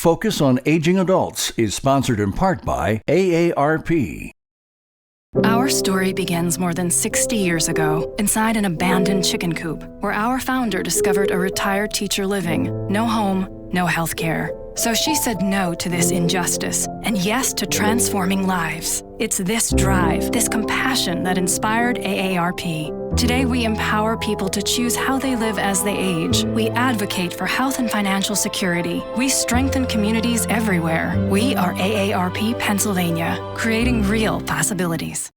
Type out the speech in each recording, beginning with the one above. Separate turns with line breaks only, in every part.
Focus on Aging Adults is sponsored in part by AARP.
Our story begins more than 60 years ago inside an abandoned chicken coop where our founder discovered a retired teacher living, no home, no health care. So she said no to this injustice and yes to transforming lives. It's this drive, this compassion that inspired AARP. Today, we empower people to choose how they live as they age. We advocate for health and financial security. We strengthen communities everywhere. We are AARP Pennsylvania, creating real possibilities.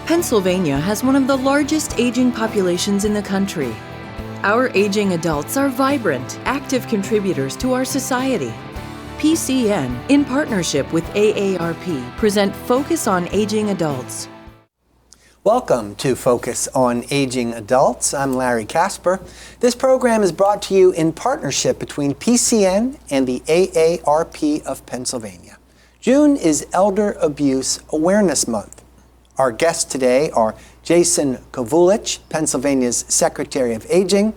Pennsylvania has one of the largest aging populations in the country. Our aging adults are vibrant, active contributors to our society. PCN, in partnership with AARP, present Focus on Aging Adults.
Welcome to Focus on Aging Adults. I'm Larry Casper. This program is brought to you in partnership between PCN and the AARP of Pennsylvania. June is Elder Abuse Awareness Month. Our guests today are Jason Kovulich, Pennsylvania's Secretary of Aging,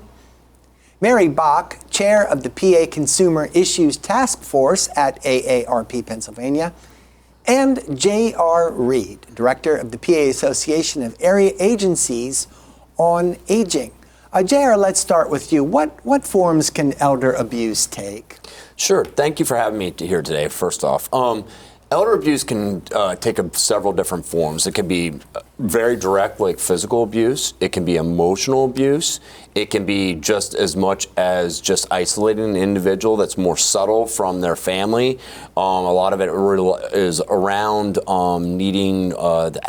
Mary Bach, Chair of the PA Consumer Issues Task Force at AARP Pennsylvania, and J.R. Reed, Director of the PA Association of Area Agencies on Aging. J.R., let's start with you. What forms can elder abuse take?
Sure. Thank you for having me here today, first off. Elder abuse can take several different forms. It can be very direct, like physical abuse. It can be emotional abuse. It can be just as much as just isolating an individual that's more subtle from their family. A lot of it is around needing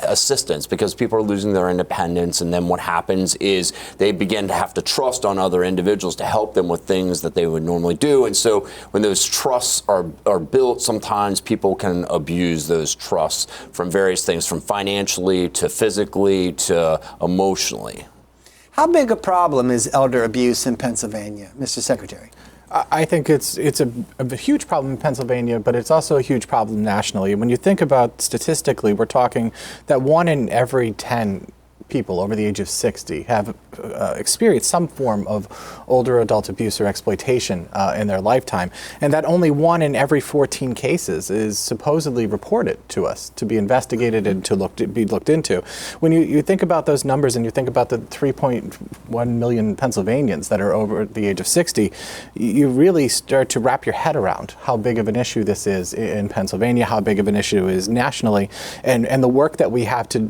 assistance because people are losing their independence, and then what happens is they begin to have to trust on other individuals to help them with things that they would normally do. And so when those trusts are built, sometimes people can abuse those trusts from various things, from financially to physically to emotionally.
How big a problem is elder abuse in Pennsylvania, Mr. Secretary?
I think it's a huge problem in Pennsylvania, but it's also a huge problem nationally. When you think about statistically, we're talking that 1 in every 10 people over the age of 60 have experienced some form of older adult abuse or exploitation in their lifetime, and that only 1 in every 14 cases is supposedly reported to us to be investigated and to be looked into. When you think about those numbers and you think about the 3.1 million Pennsylvanians that are over the age of 60, you really start to wrap your head around how big of an issue this is in Pennsylvania, how big of an issue it is nationally, and the work that we have to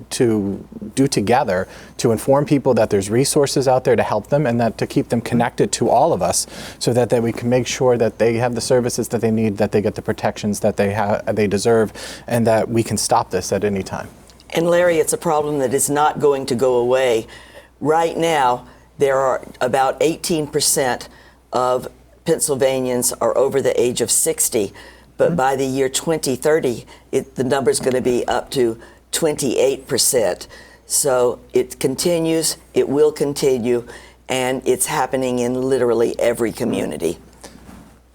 do together to inform people that there's resources out there to help them and that to keep them connected to all of us so that we can make sure that they have the services that they need, that they get the protections that they deserve, and that we can stop this at any time.
And Larry, it's a problem that is not going to go away. Right now, there are about 18% of Pennsylvanians are over the age of 60, but by the year 2030, the number is going to be up to 28%. So it continues, it will continue, and it's happening in literally every community.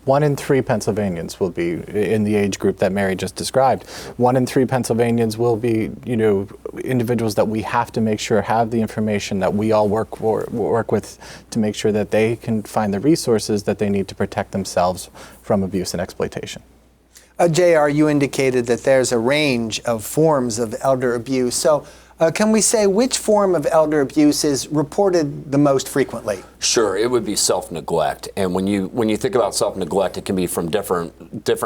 1 in 3 Pennsylvanians will be in the age group that Mary just described. 1 in 3 Pennsylvanians will be, individuals that we have to make sure have the information that we all work with to make sure that they can find the resources that they need to protect themselves from abuse and exploitation.
J.R., you indicated that there's a range of forms of elder abuse. So can we say which form of elder abuse is reported the most frequently?
Sure, it would be self-neglect. And when you think about self-neglect, it can be from different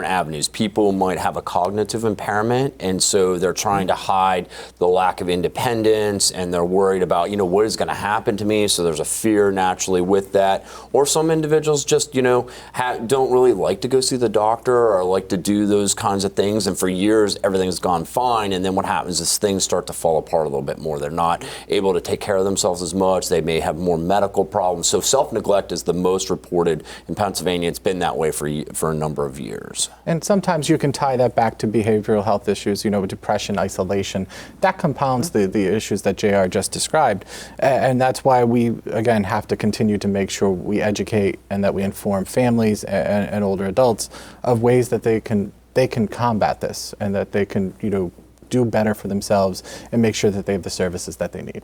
avenues. People might have a cognitive impairment, and so they're trying to hide the lack of independence, and they're worried about, what is going to happen to me, so there's a fear naturally with that. Or some individuals just, don't really like to go see the doctor or like to do those kinds of things, and for years everything's gone fine, and then what happens is things start to fall apart a little bit more. They're not able to take care of themselves as much. They may have more medical problems. So self-neglect is the most reported in Pennsylvania. It's been that way for a number of years.
And sometimes you can tie that back to behavioral health issues, depression, isolation. That compounds the issues that JR just described. And that's why we, again, have to continue to make sure we educate and that we inform families and older adults of ways that they can combat this and that they can, do better for themselves and make sure that they have the services that they need.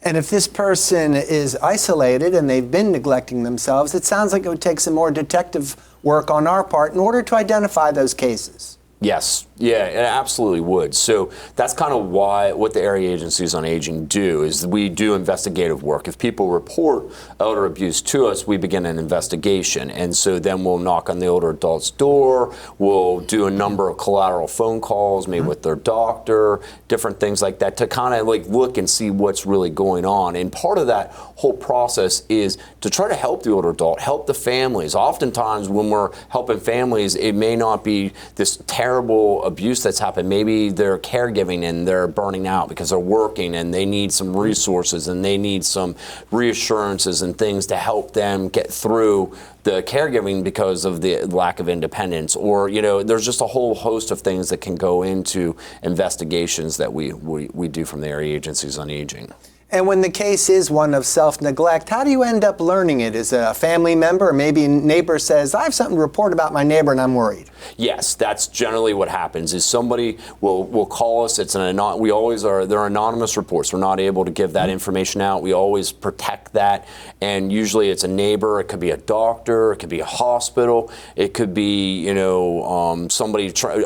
And if this person is isolated and they've been neglecting themselves, it sounds like it would take some more detective work on our part in order to identify those cases?
Yes, yeah, it absolutely would. So that's kind of what the area agencies on aging do, is we do investigative work. If people report elder abuse to us, we begin an investigation. And so then we'll knock on the older adult's door, we'll do a number of collateral phone calls, maybe with their doctor, different things like that, to kind of like look and see what's really going on. And part of that whole process is to try to help the older adult, help the families. Oftentimes when we're helping families, it may not be this terrible abuse that's happened. Maybe they're caregiving and they're burning out because they're working and they need some resources and they need some reassurances and things to help them get through the caregiving because of the lack of independence. Or, you know, there's just a whole host of things that can go into investigations that we do from the area agencies on aging.
And when the case is one of self-neglect, how do you end up learning it? Is it a family member or maybe a neighbor says, I have something to report about my neighbor and I'm worried?
Yes, that's generally what happens. Is somebody will call us. They're anonymous reports. We're not able to give that information out. We always protect that. And usually it's a neighbor. It could be a doctor. It could be a hospital. It could be, you know,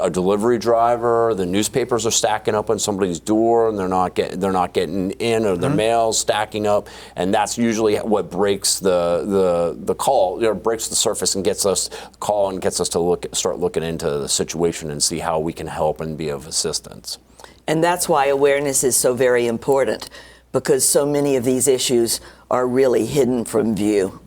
a delivery driver. The newspapers are stacking up on somebody's door and they're not getting in, or their mail's stacking up. And that's usually what breaks the call, breaks the surface and gets us to start looking into the situation and see how we can help and be of assistance.
And that's why awareness is so very important, because so many of these issues are really hidden from view.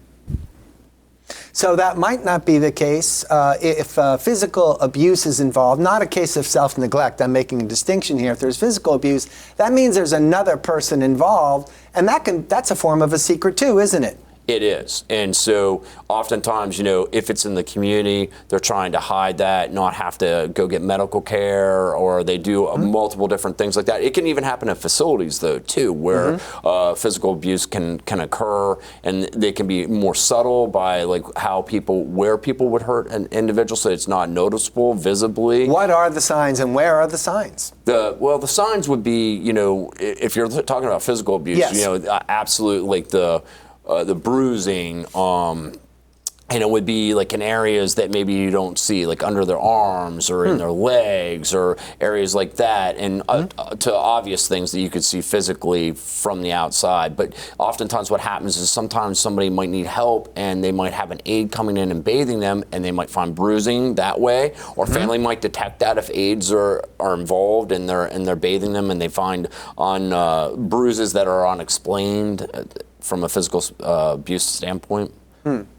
So that might not be the case if physical abuse is involved, not a case of self-neglect. I'm making a distinction here. If there's physical abuse, that means there's another person involved, and that's a form of a secret too, isn't it?
It is. And so oftentimes, you know, if it's in the community, they're trying to hide that, not have to go get medical care, or they do multiple different things like that. It can even happen at facilities, though, too, where physical abuse can occur, and they can be more subtle by like where people would hurt an individual, so it's not noticeable visibly.
What are the signs and where are the signs?
The signs would be, you know, if you're talking about physical abuse,
yes.
You know, absolutely, like the bruising, and it would be like in areas that maybe you don't see, like under their arms or in their legs or areas like that, and to obvious things that you could see physically from the outside. But oftentimes what happens is sometimes somebody might need help and they might have an aide coming in and bathing them, and they might find bruising that way, or family might detect that if aides are involved and they're bathing them, and they find on bruises that are unexplained from a physical abuse standpoint.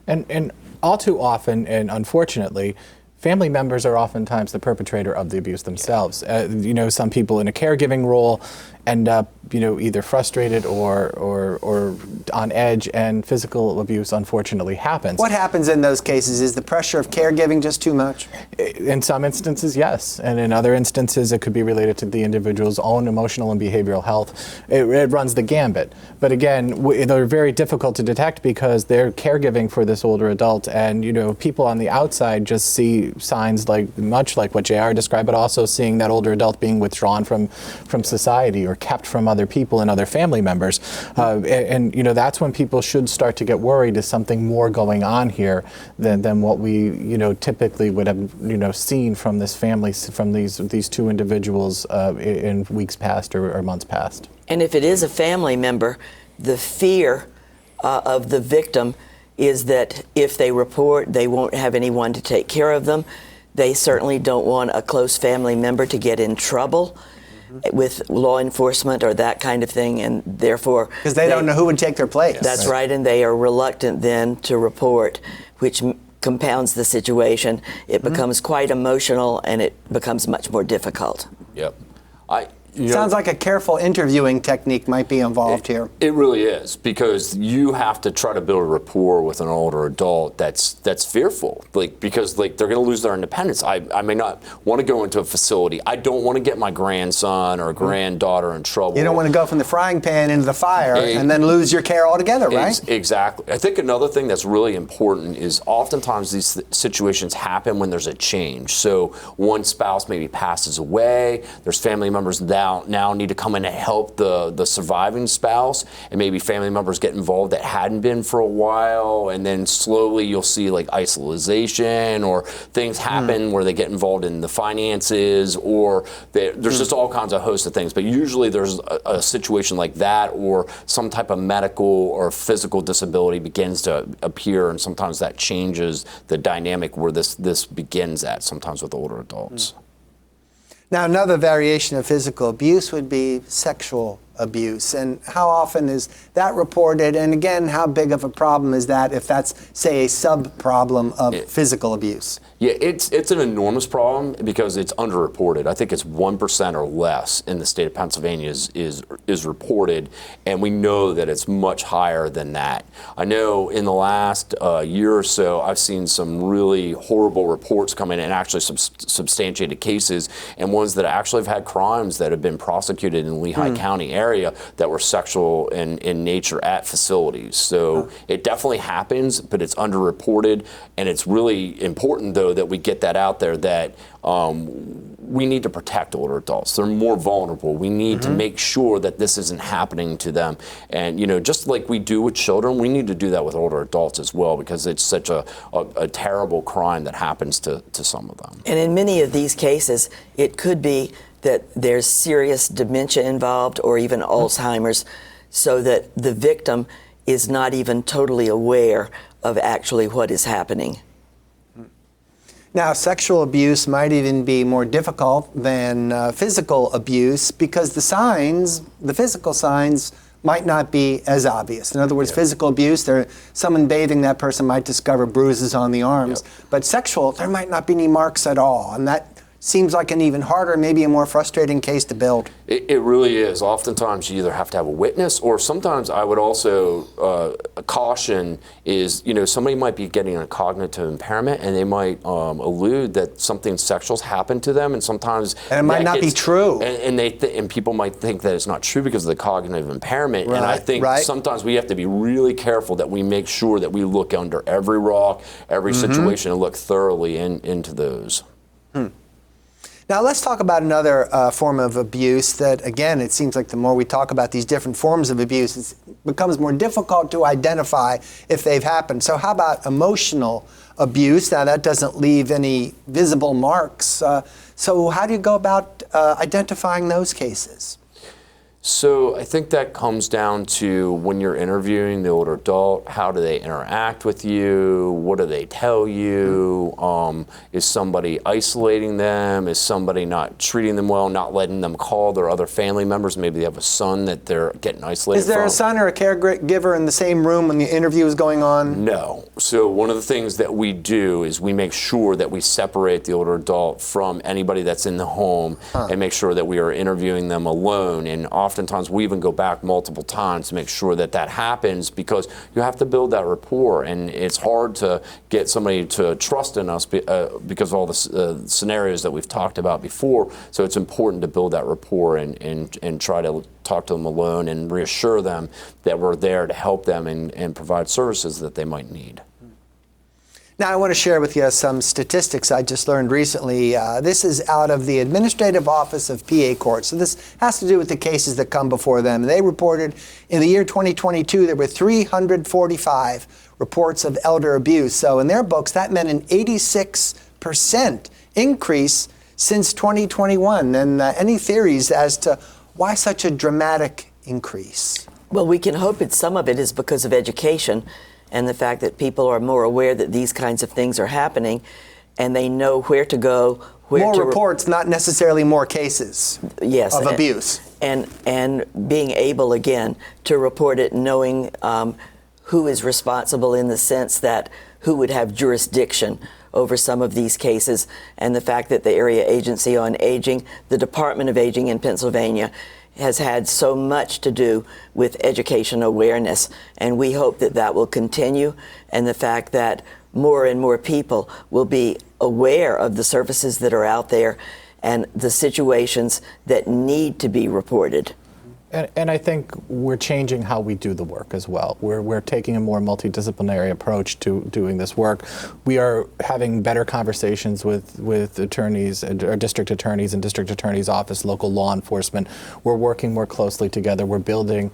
And all too often, and unfortunately, family members are oftentimes the perpetrator of the abuse themselves. You know, some people in a caregiving role end up, you know, either frustrated or on edge, and physical abuse unfortunately happens.
What happens in those cases? Is the pressure of caregiving just too much?
In some instances, yes. And in other instances, it could be related to the individual's own emotional and behavioral health. It runs the gambit. But again, they're very difficult to detect because they're caregiving for this older adult, and, you know, people on the outside just see signs much like what JR described, but also seeing that older adult being withdrawn from society or kept from other people and other family members. And you know, that's when people should start to get worried. Is something more going on here than what we, you know, typically would have, you know, seen from this family, from these two individuals in weeks past or months past.
And if it is a family member, the fear of the victim is that if they report, they won't have anyone to take care of them. They certainly don't want a close family member to get in trouble with law enforcement or that kind of thing, and therefore
because they don't know who would take their place.
That's right, and they are reluctant then to report, which compounds the situation. It becomes quite emotional, and it becomes much more difficult.
Yep.
Sounds like a careful interviewing technique might be involved here.
It really is, because you have to try to build a rapport with an older adult that's fearful, because they're going to lose their independence. I may not want to go into a facility. I don't want to get my grandson or granddaughter in trouble.
You don't want to go from the frying pan into the fire and then lose your care altogether, right?
Exactly. I think another thing that's really important is oftentimes these situations happen when there's a change. So one spouse maybe passes away, there's family members now now need to come in and help the surviving spouse, and maybe family members get involved that hadn't been for a while, and then slowly you'll see like isolation or things happen where they get involved in the finances, or there's just all kinds of host of things. But usually there's a situation like that, or some type of medical or physical disability begins to appear, and sometimes that changes the dynamic where this begins at, sometimes with older adults.
Now, another variation of physical abuse would be sexual abuse. And how often is that reported? And again, how big of a problem is that if that's, say, a sub-problem of physical abuse?
Yeah, it's an enormous problem because it's underreported. I think it's 1% or less in the state of Pennsylvania is reported, and we know that it's much higher than that. I know in the last year or so, I've seen some really horrible reports come in, and actually substantiated cases, and ones that actually have had crimes that have been prosecuted in Lehigh County area that were sexual in nature at facilities. So it definitely happens, but it's underreported, and it's really important, though, that we get that out there, that we need to protect older adults. They're more vulnerable. We need to make sure that this isn't happening to them. And, just like we do with children, we need to do that with older adults as well, because it's such a terrible crime that happens to some of them.
And in many of these cases, it could be that there's serious dementia involved, or even Alzheimer's, so that the victim is not even totally aware of actually what is happening.
Now, sexual abuse might even be more difficult than physical abuse, because the physical signs might not be as obvious. In other words, physical abuse, someone bathing that person might discover bruises on the arms, but sexual, there might not be any marks at all, and that seems like an even harder, maybe a more frustrating case to build.
It really is. Oftentimes you either have to have a witness, or sometimes I would also caution is, somebody might be getting a cognitive impairment, and they might allude that something sexual's happened to them, and sometimes
it might not be true.
And people might think that it's not true because of the cognitive impairment.
Right,
and I think sometimes we have to be really careful that we make sure that we look under every rock, every situation, and look thoroughly into those.
Now let's talk about another form of abuse that, again, it seems like the more we talk about these different forms of abuse, it becomes more difficult to identify if they've happened. So how about emotional abuse? Now that doesn't leave any visible marks. So how do you go about identifying those cases?
So I think that comes down to when you're interviewing the older adult, how do they interact with you? What do they tell you? Is somebody isolating them? Is somebody not treating them well, not letting them call their other family members? Maybe they have a son that they're getting isolated from.
Is there a son or a caregiver in the same room when the interview is going on?
No. So one of the things that we do is we make sure that we separate the older adult from anybody that's in the home and make sure that we are interviewing them alone. And oftentimes we even go back multiple times to make sure that that happens, because you have to build that rapport, and it's hard to get somebody to trust in us because of all the scenarios that we've talked about before. So it's important to build that rapport and try to talk to them alone and reassure them that we're there to help them and provide services that they might need.
Now, I want to share with you some statistics I just learned recently. This is out of the Administrative Office of PA Courts. So this has to do with the cases that come before them. They reported in the year 2022, there were 345 reports of elder abuse. So in their books, that meant an 86% increase since 2021. And any theories as to why such a dramatic increase?
Well, we can hope that some of it is because of education, and the fact that people are more aware that these kinds of things are happening, and they know where to go,
more reports, not necessarily more cases of abuse.
And being able, again, to report it, knowing who is responsible, in the sense that who would have jurisdiction over some of these cases, and the fact that the Area Agency on Aging, the Department of Aging in Pennsylvania, has had so much to do with education awareness, and we hope that that will continue, and the fact that more and more people will be aware of the services that are out there and the situations that need to be reported.
And I think we're changing how we do the work as well. We're taking a more multidisciplinary approach to doing this work. We are having better conversations with attorneys, or district attorneys and district attorney's office, local law enforcement. We're working more closely together. We're building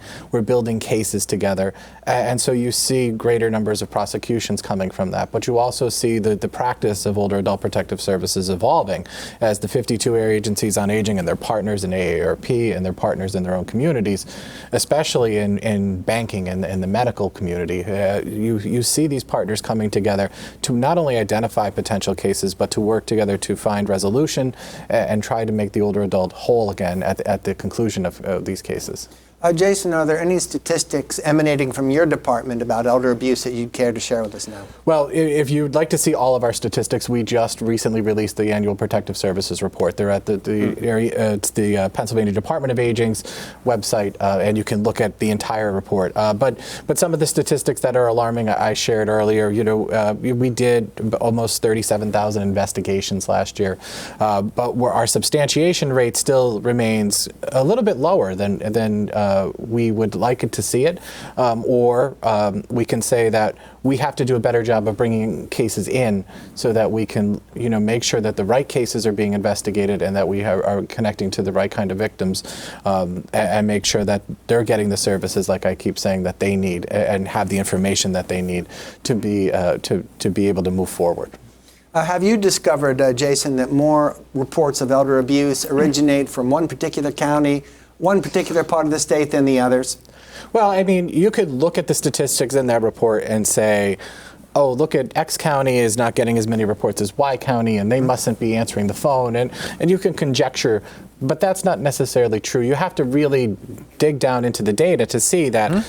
cases together. And so you see greater numbers of prosecutions coming from that. But you also see the practice of older adult protective services evolving as the 52 area agencies on aging and their partners in AARP and their partners in their own communities, especially in banking and in the medical community. You see these partners coming together to not only identify potential cases, but to work together to find resolution and try to make the older adult whole again at the conclusion of these cases.
Jason, are there any statistics emanating from your department about elder abuse that you'd care to share with us now?
Well, if you'd like to see all of our statistics, we just recently released the annual Protective Services report. They're at it's the Pennsylvania Department of Aging's website, and you can look at the entire report. But some of the statistics that are alarming, I shared earlier. We did almost 37,000 investigations last year, but our substantiation rate still remains a little bit lower than we would like it to see it, or we can say that we have to do a better job of bringing cases in so that we can, make sure that the right cases are being investigated and that we are connecting to the right kind of victims, and make sure that they're getting the services, like I keep saying, that they need and have the information that they need to be able to move forward.
Have you discovered, Jason, that more reports of elder abuse originate from one particular county, one particular part of the state than the others?
Well, I mean, you could look at the statistics in that report and say, oh, look at X county is not getting as many reports as Y county, and they mustn't be answering the phone, and you can conjecture, but that's not necessarily true. You have to really dig down into the data to see that,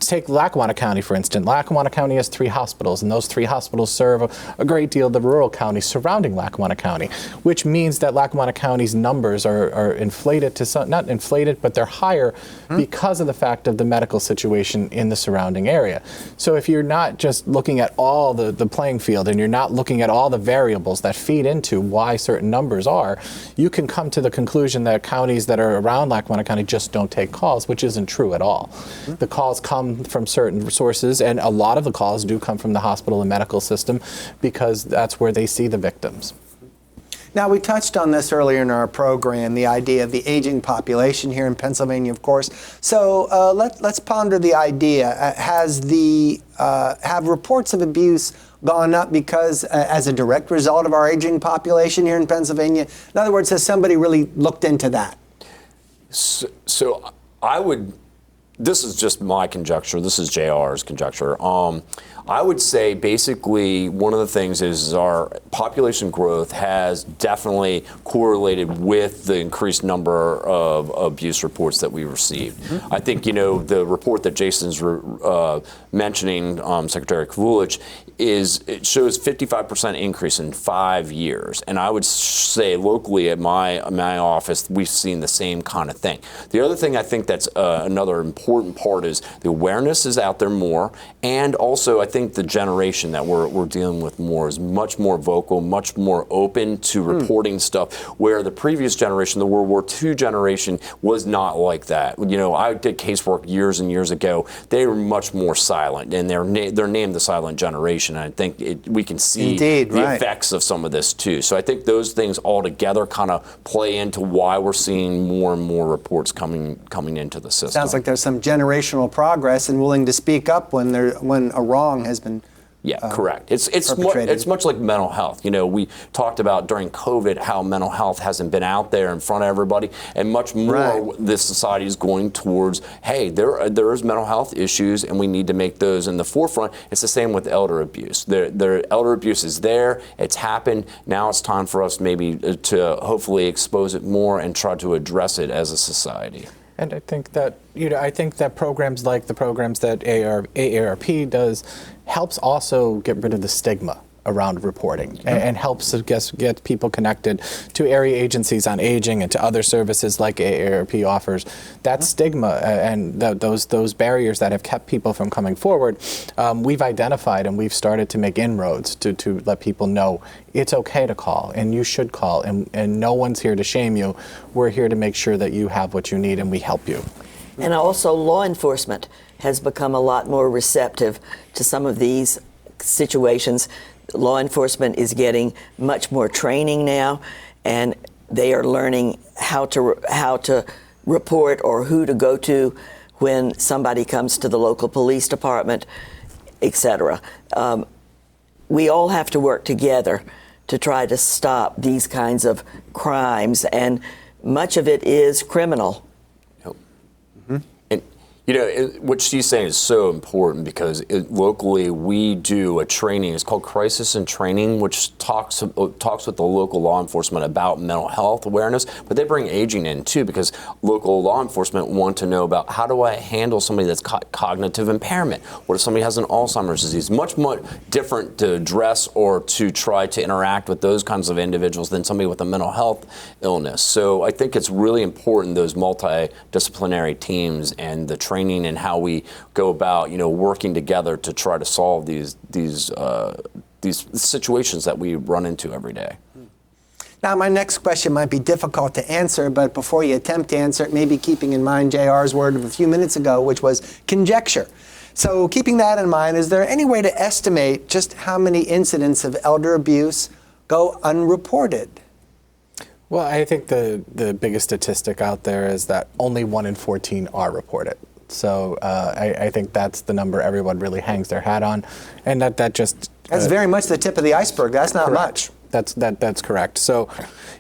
take Lackawanna County, for instance. Lackawanna County has 3 hospitals, and those 3 hospitals serve a great deal of the rural counties surrounding Lackawanna County, which means that Lackawanna County's numbers are inflated to some, not inflated, but they're higher because of the fact of the medical situation in the surrounding area. So if you're not just looking at all the playing field and you're not looking at all the variables that feed into why certain numbers are, you can come to the conclusion that counties that are around Lackawanna County just don't take calls, which isn't true at all. The calls come from certain sources, and a lot of the calls do come from the hospital and medical system because that's where they see the victims.
Now, we touched on this earlier in our program, the idea of the aging population here in Pennsylvania, of course. So let's ponder the idea. Have reports of abuse gone up because as a direct result of our aging population here in Pennsylvania? In other words, has somebody really looked into that?
So I would, this is just my conjecture, this is JR's conjecture. I would say basically one of the things is our population growth has definitely correlated with the increased number of abuse reports that we received. I think, the report that Jason's mentioning, Secretary Kvulich, it shows 55% increase in 5 years. And I would say locally at my office, we've seen the same kind of thing. The other thing I think that's another important part is the awareness is out there more, and also I think the generation that we're dealing with more is much more vocal, much more open to reporting stuff, where the previous generation, the World War II generation, was not like that. I did casework years and years ago. They were much more silent, and they're named the silent generation. And I think we can see the effects of some of this too. So I think those things all together kind of play into why we're seeing more and more reports coming into the system.
Sounds like there's some generational progress and willing to speak up when a wrong has been
correct. It's much like mental health. We talked about during COVID how mental health hasn't been out there in front of everybody, and much more this society is going towards, hey, there is mental health issues, and we need to make those in the forefront. It's the same with elder abuse. Elder abuse is there. It's happened. Now it's time for us maybe to hopefully expose it more and try to address it as a society.
And I think that programs like the programs that AARP does helps also get rid of the stigma around reporting and helps to get people connected to area agencies on aging and to other services like AARP offers. That stigma and those barriers that have kept people from coming forward, we've identified, and we've started to make inroads to let people know it's okay to call, and you should call, and no one's here to shame you. We're here to make sure that you have what you need, and we help you.
And also law enforcement has become a lot more receptive to some of these situations. Law enforcement is getting much more training now, and they are learning how to report or who to go to when somebody comes to the local police department, etc. We all have to work together to try to stop these kinds of crimes, and much of it is criminal.
What she's saying is so important because locally we do a training. It's called Crisis and Training, which talks with the local law enforcement about mental health awareness. But they bring aging in too, because local law enforcement want to know about how do I handle somebody that's cognitive impairment? What if somebody has an Alzheimer's disease? Much different to address or to try to interact with those kinds of individuals than somebody with a mental health illness. So I think it's really important, those multidisciplinary teams and the training and how we go about, working together to try to solve these situations that we run into every day.
Now, my next question might be difficult to answer, but before you attempt to answer it, maybe keeping in mind JR's word of a few minutes ago, which was conjecture. So keeping that in mind, is there any way to estimate just how many incidents of elder abuse go unreported?
Well, I think the biggest statistic out there is that only 1 in 14 are reported. So I think that's the number everyone really hangs their hat on, and that's
very much the tip of the iceberg. That's not
correct.
much.
That's correct. So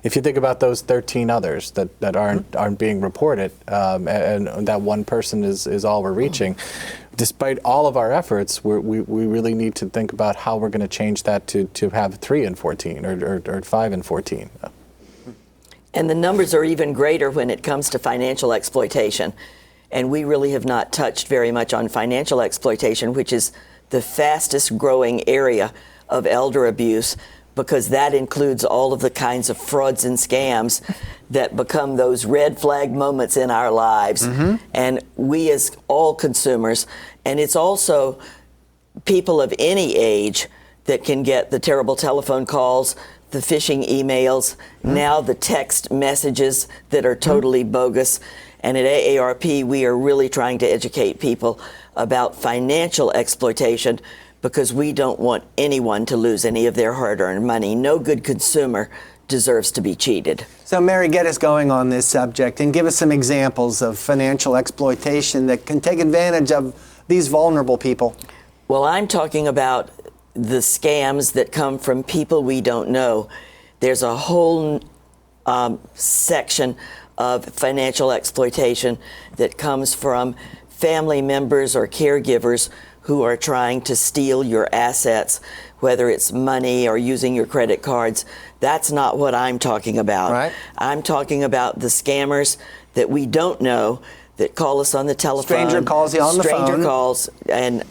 if you think about those 13 others that aren't being reported, and that one person is all we're reaching, despite all of our efforts, we really need to think about how we're going to change that to have 3 in 14 or 5 in 14.
And the numbers are even greater when it comes to financial exploitation. And we really have not touched very much on financial exploitation, which is the fastest growing area of elder abuse, because that includes all of the kinds of frauds and scams that become those red flag moments in our lives. And we as all consumers, and it's also people of any age that can get the terrible telephone calls, the phishing emails, now the text messages that are totally bogus. And at AARP, we are really trying to educate people about financial exploitation, because we don't want anyone to lose any of their hard-earned money. No good consumer deserves to be cheated.
So, Mary, get us going on this subject and give us some examples of financial exploitation that can take advantage of these vulnerable people.
Well, I'm talking about the scams that come from people we don't know. There's a whole section of financial exploitation that comes from family members or caregivers who are trying to steal your assets, whether it's money or using your credit cards. That's not what I'm talking about.
Right.
I'm talking about the scammers that we don't know that call us on the telephone.
Stranger calls you on the phone.
Stranger calls and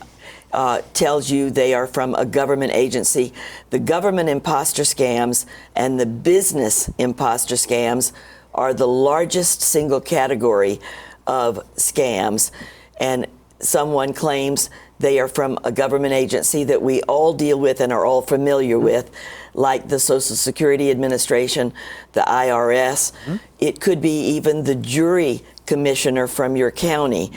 tells you they are from a government agency. The government imposter scams and the business imposter scams are the largest single category of scams. And someone claims they are from a government agency that we all deal with and are all familiar with, like the Social Security Administration, the IRS. It could be even the jury commissioner from your county.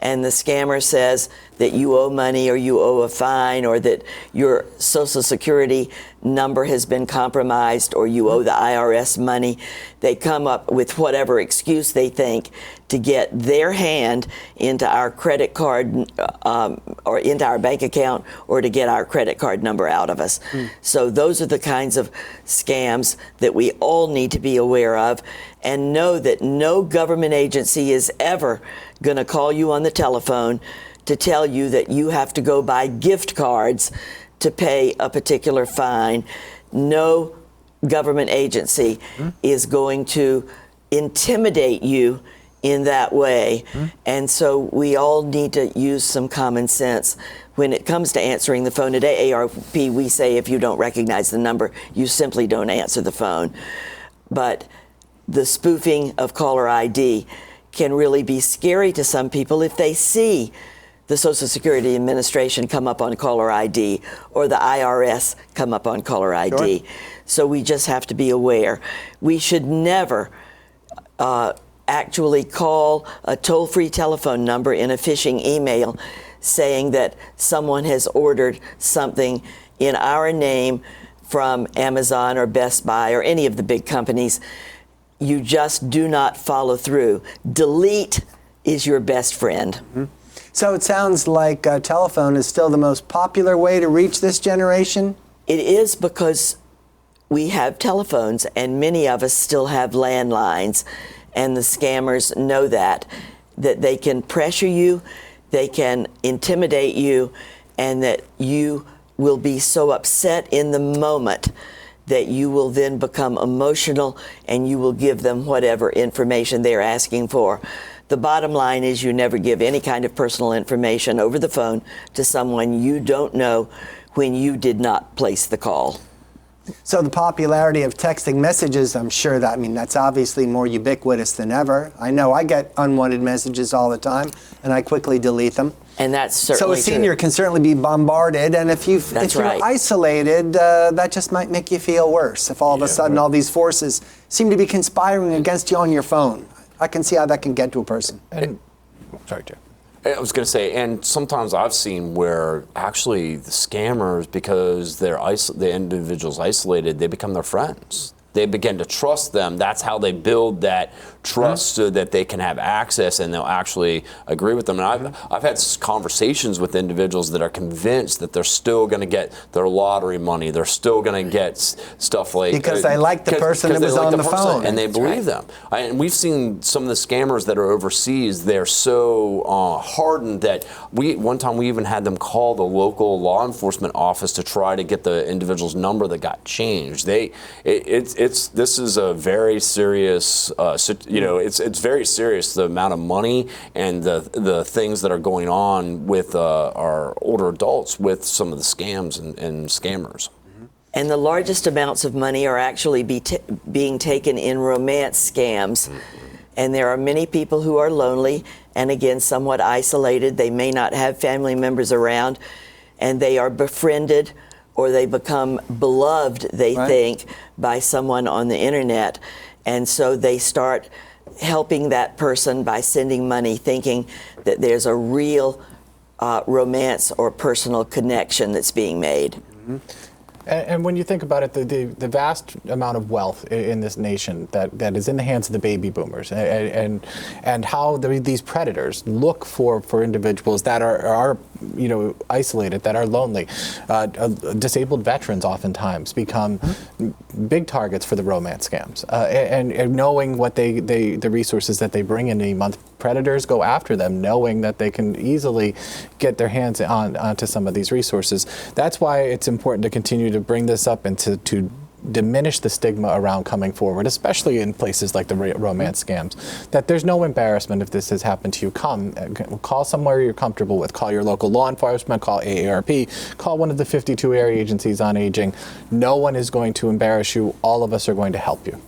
And the scammer says that you owe money or you owe a fine or that your Social Security number has been compromised or you owe the IRS money. They come up with whatever excuse they think to get their hand into our credit card or into our bank account or to get our credit card number out of us. So those are the kinds of scams that we all need to be aware of, and know that no government agency is ever going to call you on the telephone to tell you that you have to go buy gift cards to pay a particular fine. No government agency is going to intimidate you in that way. And so we all need to use some common sense. When it comes to answering the phone at AARP, we say if you don't recognize the number, you simply don't answer the phone. But the spoofing of caller ID can really be scary to some people if they see the Social Security Administration come up on caller ID or the IRS come up on caller ID. Sure. So we just have to be aware. We should never actually call a toll-free telephone number in a phishing email saying that someone has ordered something in our name from Amazon or Best Buy or any of the big companies. You just do not follow through. Delete is your best friend.
Mm-hmm. So it sounds like telephone is still the most popular way to reach this generation?
It is, because we have telephones and many of us still have landlines, and the scammers know that they can pressure you, they can intimidate you, and that you will be so upset in the moment that you will then become emotional and you will give them whatever information they're asking for. The bottom line is you never give any kind of personal information over the phone to someone you don't know when you did not place the call.
So the popularity of texting messages, I'm sure that's obviously more ubiquitous than ever. I know I get unwanted messages all the time, and I quickly delete them.
And that's certainly
So a senior can certainly be bombarded, and if you're isolated, that just might make you feel worse. If all of a sudden all these forces seem to be conspiring against you on your phone, I can see how that can get to a person.
Sorry, Joe.
I was going to say, and sometimes I've seen where actually the scammers, because the individual's isolated, they become their friends. They begin to trust them. That's how they build that trust so that they can have access and they'll actually agree with them. And I've had conversations with individuals that are convinced that they're still going to get their lottery money. They're still going to get stuff like...
Because they like the person that was on the phone.
And they believe them. And we've seen some of the scammers that are overseas, they're so hardened that one time we even had them call the local law enforcement office to try to get the individual's number that got changed. This is a very serious it's very serious, the amount of money and the things that are going on with our older adults with some of the scams and scammers.
And the largest amounts of money are actually being taken in romance scams. And there are many people who are lonely and, again, somewhat isolated. They may not have family members around, and they are befriended or they become beloved, they think, by someone on the internet. And so they start helping that person by sending money, thinking that there's a real romance or personal connection that's being made.
Mm-hmm. And when you think about it, the vast amount of wealth in this nation that is in the hands of the baby boomers, and how these predators look for individuals that are isolated, that are lonely. Disabled veterans oftentimes become big targets for the romance scams. And knowing what the resources that they bring in a month, predators go after them, knowing that they can easily get their hands onto some of these resources. That's why it's important to continue to bring this up and to diminish the stigma around coming forward, especially in places like the romance scams, that there's no embarrassment if this has happened to you. Call somewhere you're comfortable with. Call your local law enforcement, call AARP, call one of the 52 area agencies on aging. No one is going to embarrass you. All of us are going to help you.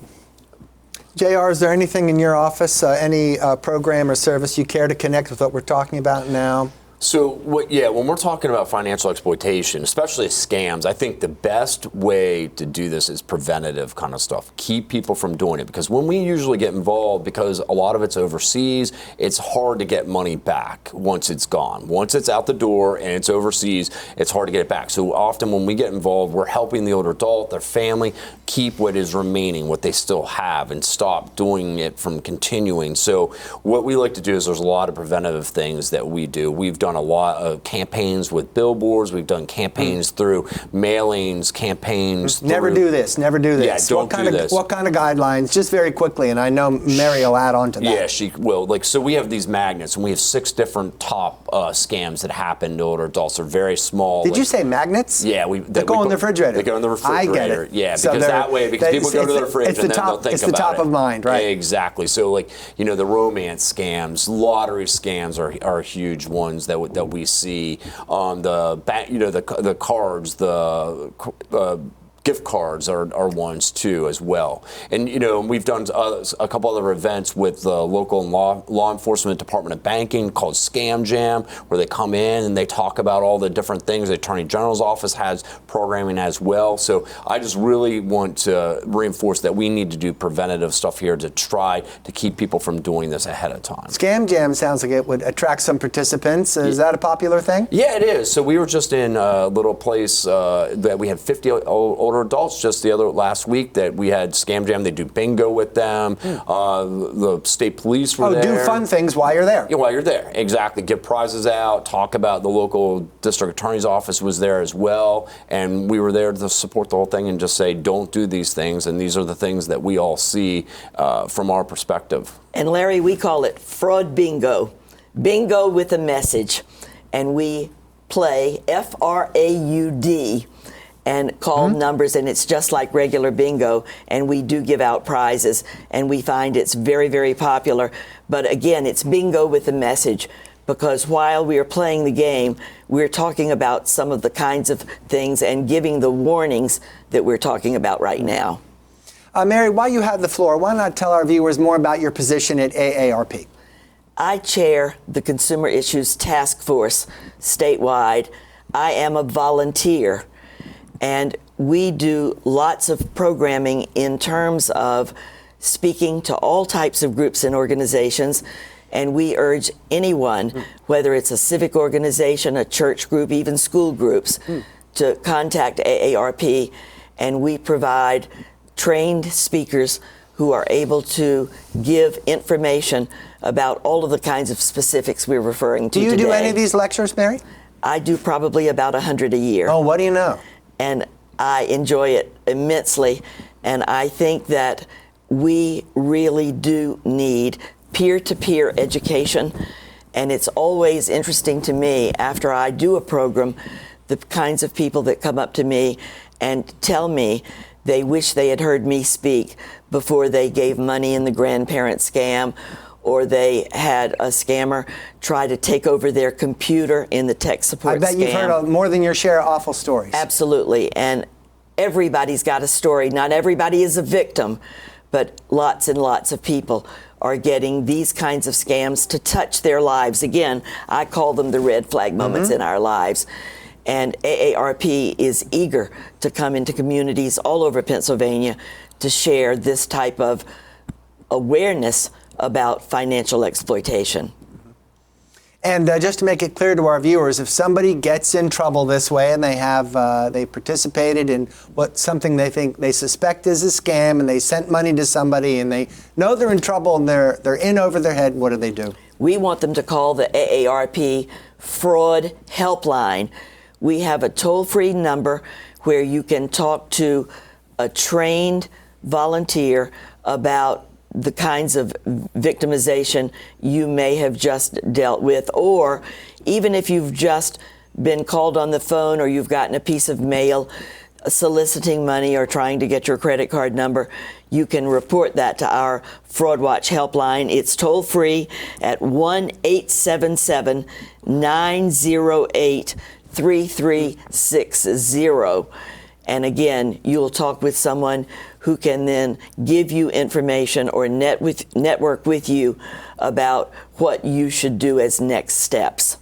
JR, is there anything in your office, any program or service you care to connect with what we're talking about now?
So, when we're talking about financial exploitation, especially scams, I think the best way to do this is preventative kind of stuff. Keep people from doing it, because when we usually get involved, because a lot of it's overseas, it's hard to get money back once it's gone. Once it's out the door and it's overseas, it's hard to get it back. So often when we get involved, we're helping the older adult, their family, keep what is remaining, what they still have, and stop doing it from continuing. So what we like to do is there's a lot of preventative things that we do. We've done done a lot of campaigns with billboards. We've done campaigns through mailings, campaigns.
Never do this. Never do this.
Yeah, don't do this.
What kind of guidelines? Just very quickly, and I know Mary will add on to that.
Yeah, she will. So we have these magnets, and we have 6 different top scams that happen to older adults. They're very small.
Did you say magnets?
Yeah,
they go in the refrigerator.
They go in the refrigerator.
I get it.
Yeah,
So
because that way, people go to the fridge and then they'll think about it.
It's the top of mind, right?
Exactly. So, the romance scams, lottery scams are huge ones that we see. The cards, gift cards are ones too as well. And we've done a couple other events with the local law enforcement department of banking called Scam Jam, where they come in and they talk about all the different things. The Attorney General's office has programming as well. So I just really want to reinforce that we need to do preventative stuff here to try to keep people from doing this ahead of time.
Scam Jam sounds like it would attract some participants. Is that a popular thing?
Yeah, it is. So we were just in a little place that we had 50 older adults just last week that we had Scam Jam. They do bingo with them. The state police were there.
Do fun things while you're there.
Yeah, while you're there, exactly. Give prizes out. Talk about the local district attorney's office was there as well, and we were there to support the whole thing and just say, don't do these things, and these are the things that we all see from our perspective.
And Larry, we call it fraud bingo. Bingo with a message, and we play FRAUD and call numbers, and it's just like regular bingo, and we do give out prizes, and we find it's very, very popular. But again, it's bingo with a message, because while we are playing the game, we're talking about some of the kinds of things and giving the warnings that we're talking about right now.
Mary, while you have the floor, why not tell our viewers more about your position at AARP?
I chair the Consumer Issues Task Force statewide. I am a volunteer. And we do lots of programming in terms of speaking to all types of groups and organizations. And we urge anyone, whether it's a civic organization, a church group, even school groups, to contact AARP. And we provide trained speakers who are able to give information about all of the kinds of specifics we're referring to today.
Do you do any of these lectures, Mary?
I do probably about 100 a year.
Oh, what do you know?
And I enjoy it immensely. And I think that we really do need peer-to-peer education. And it's always interesting to me, after I do a program, the kinds of people that come up to me and tell me they wish they had heard me speak before they gave money in the grandparent scam, or they had a scammer try to take over their computer in the tech support scam.
I bet you've heard more than your share of awful stories.
Absolutely. And everybody's got a story. Not everybody is a victim, but lots and lots of people are getting these kinds of scams to touch their lives. Again, I call them the red flag moments in our lives. And AARP is eager to come into communities all over Pennsylvania to share this type of awareness about financial exploitation.
And just to make it clear to our viewers, if somebody gets in trouble this way and they participated in something they suspect is a scam, and they sent money to somebody and they know they're in trouble and they're in over their head, what do?
We want them to call the AARP Fraud Helpline. We have a toll-free number where you can talk to a trained volunteer about the kinds of victimization you may have just dealt with, or even if you've just been called on the phone or you've gotten a piece of mail soliciting money or trying to get your credit card number, you can report that to our Fraud Watch helpline. It's toll free at 1-877-908-3360. And again, you'll talk with someone who can then give you information or network with you about what you should do as next steps.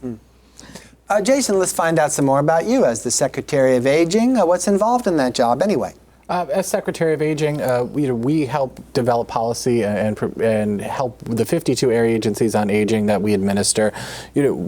Jason, let's find out some more about you as the Secretary of Aging. What's involved in that job anyway?
As Secretary of Aging, we help develop policy and help the 52 area agencies on aging that we administer,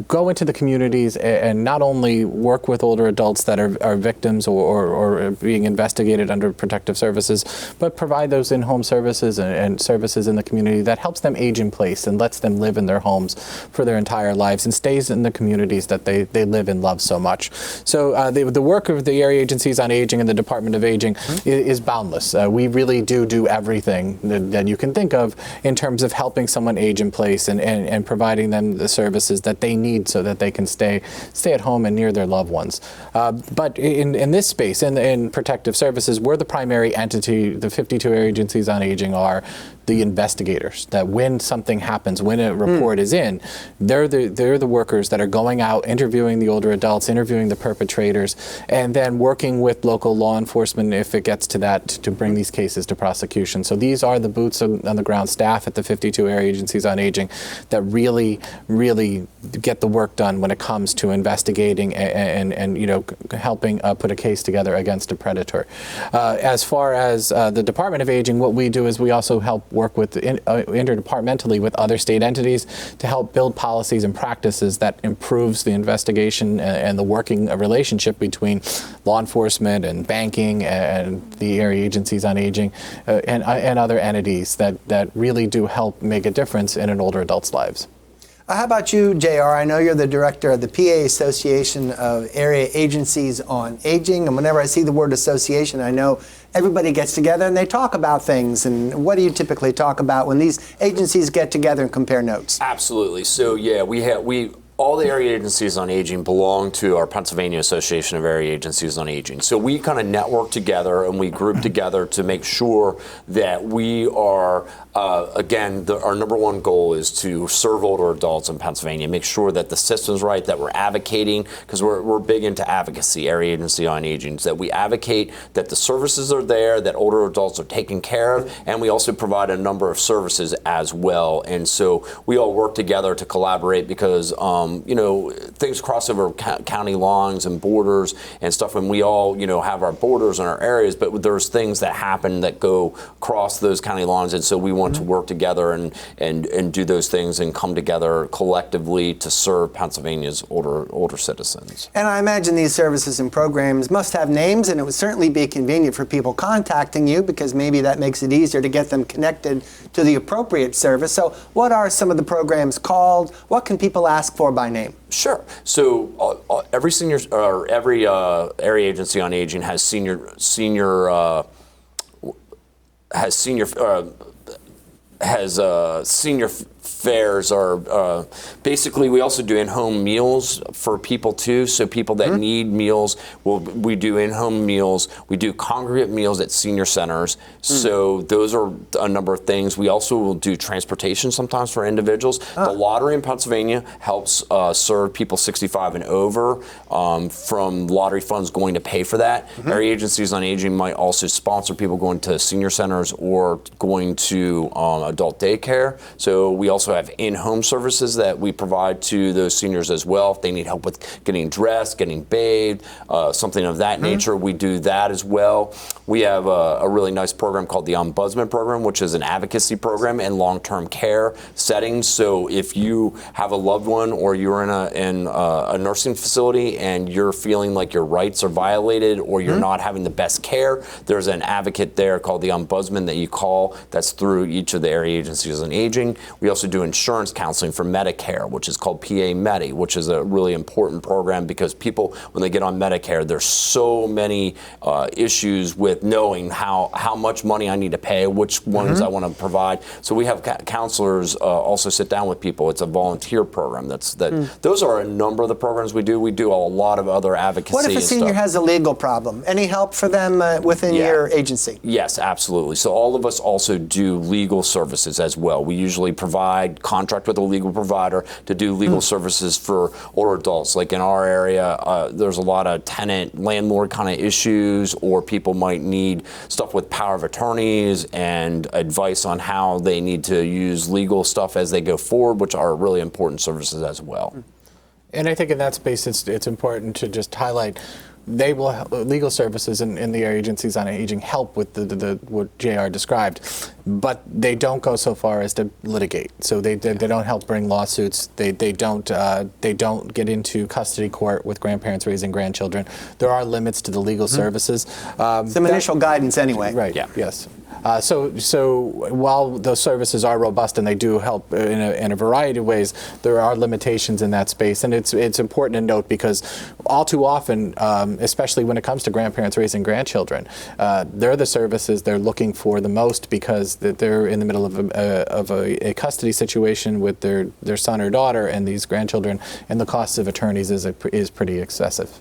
go into the communities and not only work with older adults that are victims or being investigated under protective services, but provide those in-home services and services in the community that helps them age in place and lets them live in their homes for their entire lives and stays in the communities that they live and love so much. So the work of the area agencies on aging and the Department of Aging is boundless. We really do everything that you can think of in terms of helping someone age in place and providing them the services that they need so that they can stay at home and near their loved ones. But in this space, in protective services, we're the primary entity. The 52 area agencies on aging are the investigators, that when something happens, when a report is in, they're the workers that are going out, interviewing the older adults, interviewing the perpetrators, and then working with local law enforcement if it gets to that to bring these cases to prosecution. So these are the boots on the ground staff at the 52 area agencies on aging that really get the work done when it comes to investigating and helping put a case together against a predator. As far as the Department of Aging, what we do is we also help work with interdepartmentally with other state entities to help build policies and practices that improves the investigation and the working relationship between law enforcement and banking and the area agencies on aging and other entities that really do help make a difference in an older adult's lives.
How about you, JR? I know you're the director of the PA Association of Area Agencies on Aging, and whenever I see the word association, I know everybody gets together and they talk about things. And what do you typically talk about when these agencies get together and compare notes?
Absolutely. So yeah, all the area agencies on aging belong to our Pennsylvania Association of Area Agencies on Aging. So we kind of network together and we group together to make sure that we are, our number one goal is to serve older adults in Pennsylvania, make sure that the system's right, that we're advocating, because we're big into advocacy, Area Agency on Aging, that we advocate that the services are there, that older adults are taken care of, and we also provide a number of services as well. And so we all work together to collaborate because things cross over county lines and borders and stuff, and we all, have our borders and our areas, but there's things that happen that go across those county lines, and so we want to work together and do those things and come together collectively to serve Pennsylvania's older citizens.
And I imagine these services and programs must have names, and it would certainly be convenient for people contacting you because maybe that makes it easier to get them connected to the appropriate service. So what are some of the programs called? What can people ask for by name?
Sure. So every area agency on aging has senior fares are basically, we also do in-home meals for people too. So people that need meals, we do in-home meals. We do congregate meals at senior centers. So those are a number of things. We also will do transportation sometimes for individuals. The lottery in Pennsylvania helps serve people 65 and over from lottery funds going to pay for that. Area agencies on aging might also sponsor people going to senior centers or going to adult daycare. So we also have in-home services that we provide to those seniors as well. If they need help with getting dressed, getting bathed, something of that nature, we do that as well. We have a really nice program called the Ombudsman Program, which is an advocacy program in long-term care settings. So if you have a loved one or you're in a nursing facility and you're feeling like your rights are violated or you're not having the best care, there's an advocate there called the Ombudsman that you call. That's through each of the area agencies on aging. We also do insurance counseling for Medicare, which is called PA Medi, which is a really important program because people, when they get on Medicare, there's so many issues with knowing how much money I need to pay, which ones I want to provide. So we have counselors also sit down with people. It's a volunteer program. Those are a number of the programs we do. We do a lot of other advocacy.
What if a senior has a legal problem? Any help for them within your agency?
Yes, absolutely. So all of us also do legal services as well. We usually contract with a legal provider to do legal services for older adults. Like in our area, there's a lot of tenant-landlord kind of issues, or people might need stuff with power of attorneys and advice on how they need to use legal stuff as they go forward, which are really important services as well.
And I think in that space, it's important to just highlight they will legal services in the area agencies on aging help with the what JR described, but they don't go so far as to litigate. So they don't help bring lawsuits. They don't get into custody court with grandparents raising grandchildren. There are limits to the legal services.
Some initial guidance anyway.
Right.
Yeah.
Yes. So while those services are robust and they do help in a variety of ways, there are limitations in that space, and it's important to note because all too often, especially when it comes to grandparents raising grandchildren, they're the services they're looking for the most because they're in the middle of a custody situation with their son or daughter and these grandchildren, and the cost of attorneys is pretty excessive.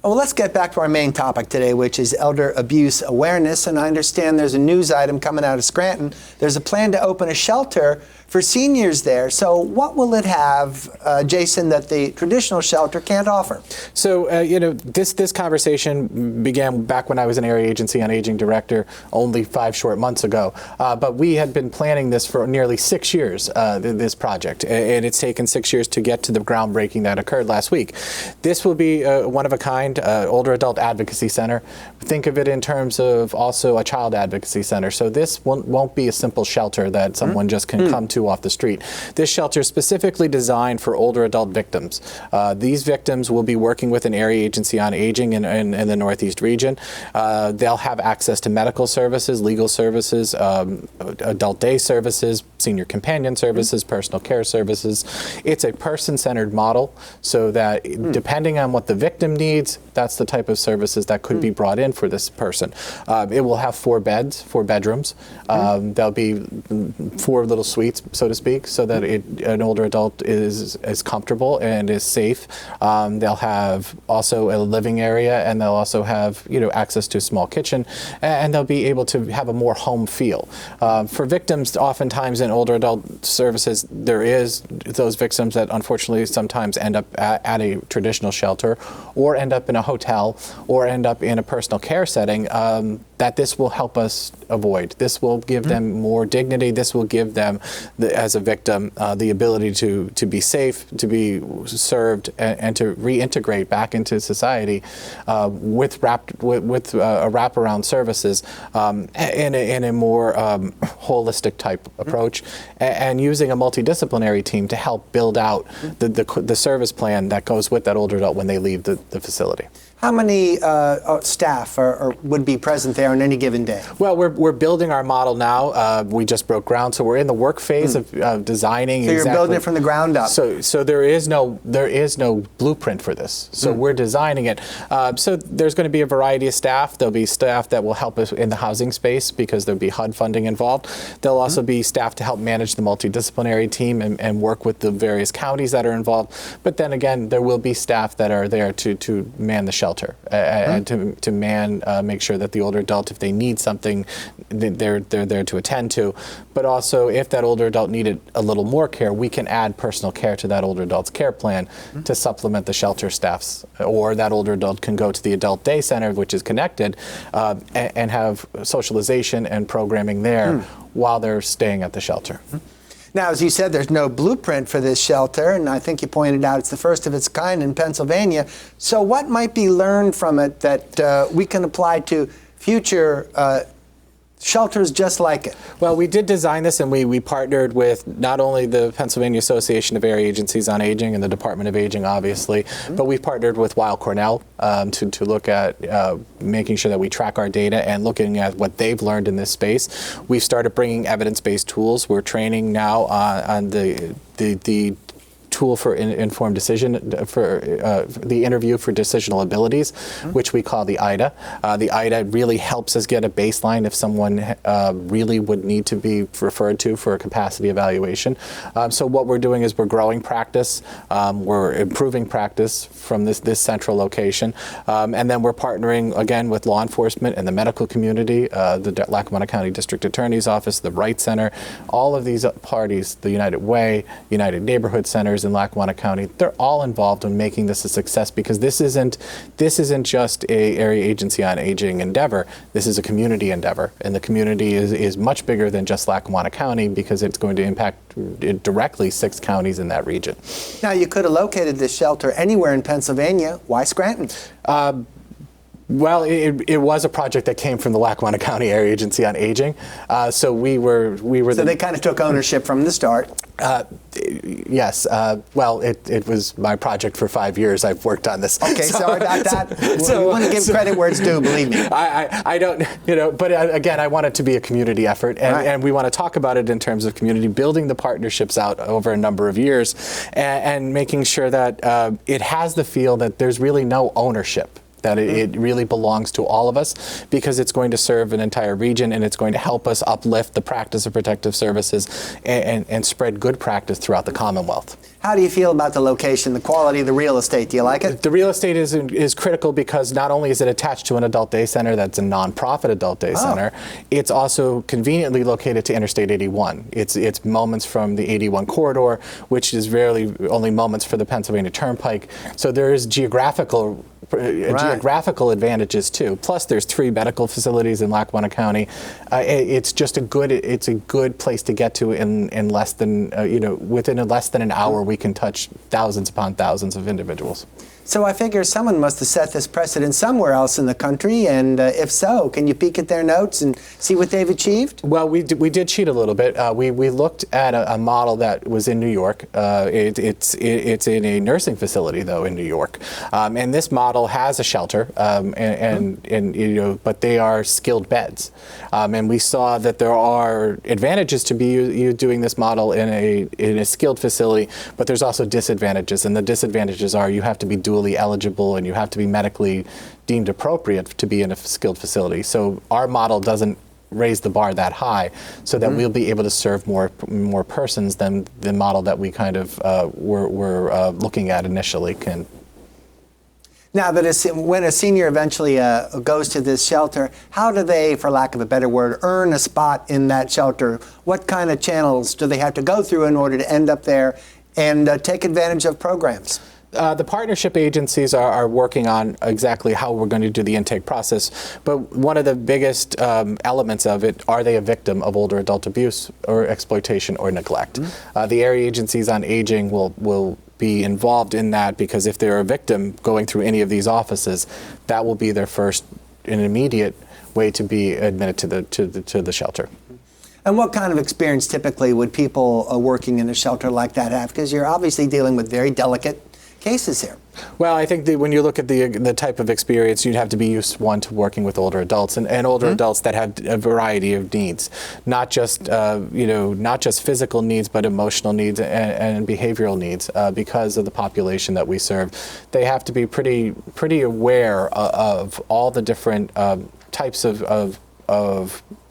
Well, let's get back to our main topic today, which is elder abuse awareness. And I understand there's a news item coming out of Scranton. There's a plan to open a shelter for seniors there. So what will it have, Jason, that the traditional shelter can't offer?
So, this conversation began back when I was an area agency on aging director only 5 short months ago. But we had been planning this for nearly 6 years, this project. And it's taken 6 years to get to the groundbreaking that occurred last week. This will be one of a kind, older adult advocacy center. Think of it in terms of also a child advocacy center. So this won't be a simple shelter that someone just can come to off the street. This shelter is specifically designed for older adult victims. These victims will be working with an area agency on aging in the Northeast region. They'll have access to medical services, legal services, adult day services, senior companion services, personal care services. It's a person-centered model so that depending on what the victim needs, that's the type of services that could be brought in for this person. It will have 4 beds, 4 bedrooms. There'll be 4 little suites, so to speak, so that an older adult is comfortable and is safe. They'll have also a living area, and they'll also have access to a small kitchen, and they'll be able to have a more home feel. For victims, oftentimes in older adult services, there is those victims that unfortunately sometimes end up at a traditional shelter, or end up in a hotel, or end up in a personal care setting. That this will help us avoid. This will give them more dignity. This will give them, as a victim, the ability to be safe, to be served, and to reintegrate back into society with wraparound services in a more holistic type approach, and using a multidisciplinary team to help build out the service plan that goes with that older adult when they leave the facility.
How many staff would be present there on any given day?
Well, we're building our model now. We just broke ground, so we're in the work phase of designing.
So you're building it from the ground up.
So there is no blueprint for this. So we're designing it. So there's going to be a variety of staff. There'll be staff that will help us in the housing space because there'll be HUD funding involved. There'll also be staff to help manage the multidisciplinary team and work with the various counties that are involved. But then again, there will be staff that are there to man the shelter. And to make sure that the older adult, if they need something, they're there to attend to. But also, if that older adult needed a little more care, we can add personal care to that older adult's care plan to supplement the shelter staffs. Or that older adult can go to the adult day center, which is connected, and have socialization and programming there while they're staying at the shelter.
Now, as you said, there's no blueprint for this shelter, and I think you pointed out it's the first of its kind in Pennsylvania. So what might be learned from it that we can apply to future shelters just like it?
Well, we did design this, and we partnered with not only the Pennsylvania Association of Area Agencies on Aging and the Department of Aging, obviously, but we've partnered with Weill Cornell to look at making sure that we track our data and looking at what they've learned in this space. We've started bringing evidence-based tools. We're training now on the tool for informed decision, for the interview for decisional abilities, which we call the IDA. The IDA really helps us get a baseline if someone really would need to be referred to for a capacity evaluation. So what we're doing is we're growing practice, we're improving practice from this central location, and then we're partnering again with law enforcement and the medical community, the Lackawanna County District Attorney's Office, the Wright Center, all of these parties, the United Way, United Neighborhood Centers, in Lackawanna County, they're all involved in making this a success, because this isn't just a area agency on aging endeavor. This is a community endeavor, and the community is much bigger than just Lackawanna County, because it's going to impact directly 6 counties in that region.
Now, you could have located this shelter anywhere in Pennsylvania. Why Scranton?
Well, it was a project that came from the Lackawanna County Area Agency on Aging, so we were.
So they kind of took ownership from the start.
Yes. Well, it was my project for 5 years. I've worked on this.
Okay, sorry about that. So we want to give credit where it's due. Believe me.
I don't. But again, I want it to be a community effort, and we want to talk about it in terms of community, building the partnerships out over a number of years, and making sure that it has the feel that there's really no ownership, that it really belongs to all of us, because it's going to serve an entire region, and it's going to help us uplift the practice of protective services and spread good practice throughout the Commonwealth.
How do you feel about the location, the quality of the real estate? Do you like it?
The real estate is critical, because not only is it attached to an adult day center that's a nonprofit adult day center, it's also conveniently located to Interstate 81. It's moments from the 81 corridor, which is rarely only moments for the Pennsylvania Turnpike. So there is geographical advantages too. Plus, there's 3 medical facilities in Lackawanna County. It's just a good place to get to in less than within less than an hour. We can touch thousands upon thousands of individuals.
So I figure someone must have set this precedent somewhere else in the country, and if so, can you peek at their notes and see what they've achieved?
Well, we did cheat a little bit. We looked at a model that was in New York. It's in a nursing facility, though, in New York, and this model has a shelter, but they are skilled beds, and we saw that there are advantages to you doing this model in a skilled facility, but there's also disadvantages, and the disadvantages are you have to be dually eligible, and you have to be medically deemed appropriate to be in a skilled facility. So our model doesn't raise the bar that high, so that we'll be able to serve more persons than the model that we kind of were looking at initially can.
Now, when a senior eventually goes to this shelter, how do they, for lack of a better word, earn a spot in that shelter? What kind of channels do they have to go through in order to end up there and take advantage of programs?
The partnership agencies are working on exactly how we're going to do the intake process, but one of the biggest elements of it, are they a victim of older adult abuse or exploitation or neglect? The area agencies on aging will be involved in that, because if they're a victim going through any of these offices, that will be their first and immediate way to be admitted to the shelter.
And what kind of experience typically would people working in a shelter like that have? Because you're obviously dealing with very delicate cases here.
Well, I think that when you look at the type of experience, you'd have to be used to working with older adults and older adults that have a variety of needs, not just not just physical needs, but emotional needs and behavioral needs, because of the population that we serve. They have to be pretty aware of all the different types of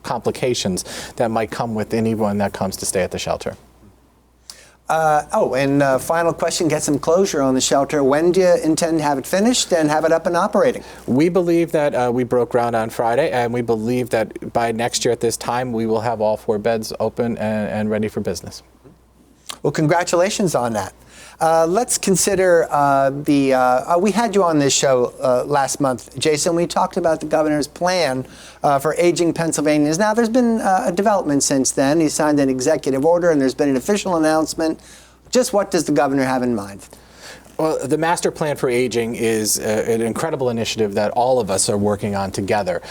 complications that might come with anyone that comes to stay at the shelter. Final question, get some closure on the shelter. When do you intend to have it finished and have it up and operating? We believe that we broke ground on Friday, and we believe that by next year at this time, we will have all 4 beds open and ready for business. Well, congratulations on that. Let's consider we had you on this show last month, Jason. We talked about the governor's plan for aging Pennsylvanians. Now, there's been a development since then. He signed an executive order, and there's been an official announcement. Just what does the governor have in mind? Well, the Master Plan for Aging is an incredible initiative that all of us are working on together.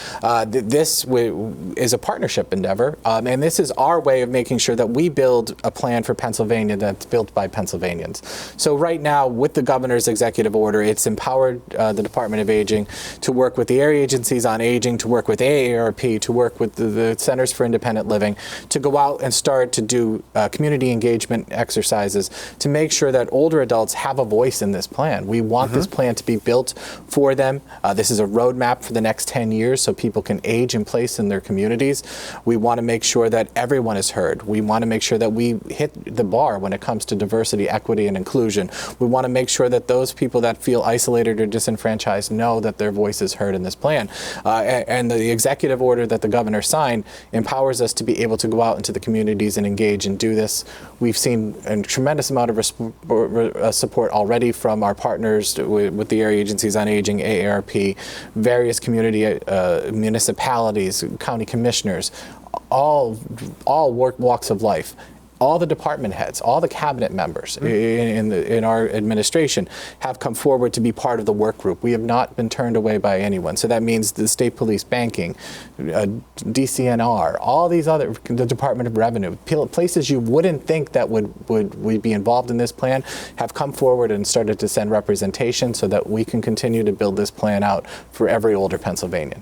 This is a partnership endeavor, and this is our way of making sure that we build a plan for Pennsylvania that's built by Pennsylvanians. So right now, with the governor's executive order, it's empowered the Department of Aging to work with the area agencies on aging, to work with AARP, to work with the Centers for Independent Living, to go out and start to do community engagement exercises to make sure that older adults have a voice place in this plan. We want this plan to be built for them. This is a roadmap for the next 10 years so people can age in place in their communities. We want to make sure that everyone is heard. We want to make sure that we hit the bar when it comes to diversity, equity, and inclusion. We want to make sure that those people that feel isolated or disenfranchised know that their voice is heard in this plan. And the executive order that the governor signed empowers us to be able to go out into the communities and engage and do this. We've seen a tremendous amount of support already from our partners with the area agencies on aging, AARP, various community municipalities, county commissioners, all walks of life. All the department heads, all the cabinet members in our administration have come forward to be part of the work group. We have not been turned away by anyone. So that means the state police, banking, DCNR, all these other, the Department of Revenue, places you wouldn't think that would be involved in this plan have come forward and started to send representation so that we can continue to build this plan out for every older Pennsylvanian.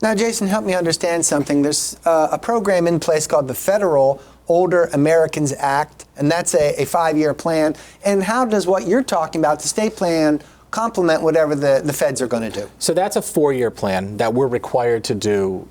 Now, Jason, help me understand something. There's a program in place called the Federal Older Americans Act, and that's a 5-year plan. And how does what you're talking about, the state plan, complement whatever the feds are going to do?
So that's a 4-year plan that we're required to do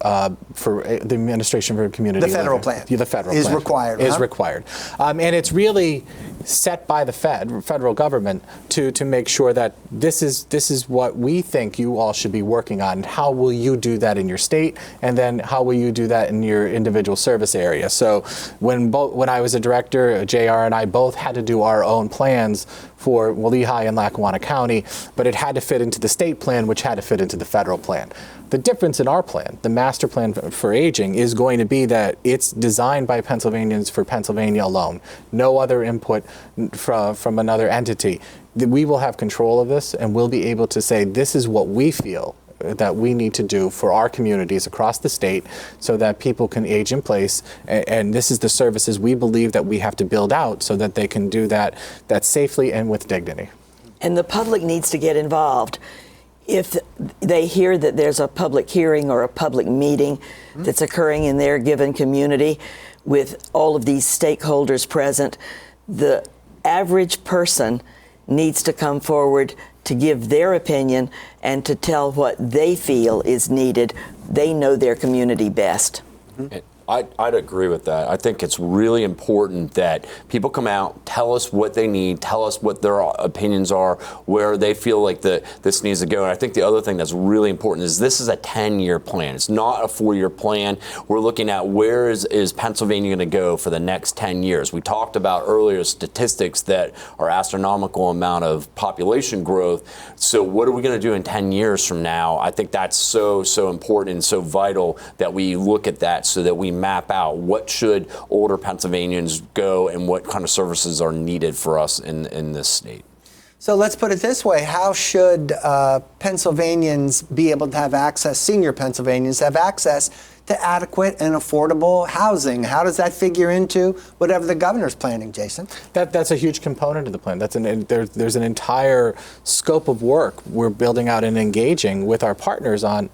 for the Administration for Community
The federal
Living.
plan.
The federal
is
plan
required.
Is required. And it's really set by the federal government to make sure that this is what we think you all should be working on. How will you do that in your state, and then how will you do that in your individual service area? So when I was a director, JR and I both had to do our own plans for Lehigh and Lackawanna County, but it had to fit into the state plan, which had to fit into the federal plan. The difference in our plan, the master plan for aging, is going to be that it's designed by Pennsylvanians for Pennsylvania alone. No other input from another entity. We will have control of this, and we'll be able to say this is what we feel that we need to do for our communities across the state so that people can age in place, and this is the services we believe that we have to build out so that they can do that safely and with dignity.
And the public needs to get involved. If they hear that there's a public hearing or a public meeting that's occurring in their given community with all of these stakeholders present, the average person needs to come forward to give their opinion and to tell what they feel is needed. They know their community best.
I'd agree with that. I think it's really important that people come out, tell us what they need, tell us what their opinions are, where they feel like this needs to go. And I think the other thing that's really important is this is a 10-year plan. It's not a 4-year plan. We're looking at where is Pennsylvania going to go for the next 10 years. We talked about earlier statistics that are astronomical amount of population growth. So what are we going to do in 10 years from now? I think that's so important and so vital that we look at that so that we map out what should older Pennsylvanians go and what kind of services are needed for us in this state.
So let's put it this way. How should Pennsylvanians be able to have access, senior Pennsylvanians have access to adequate and affordable housing? How does that figure into whatever the governor's planning, Jason?
That's a huge component of the plan. There's an entire scope of work we're building out and engaging with our partners on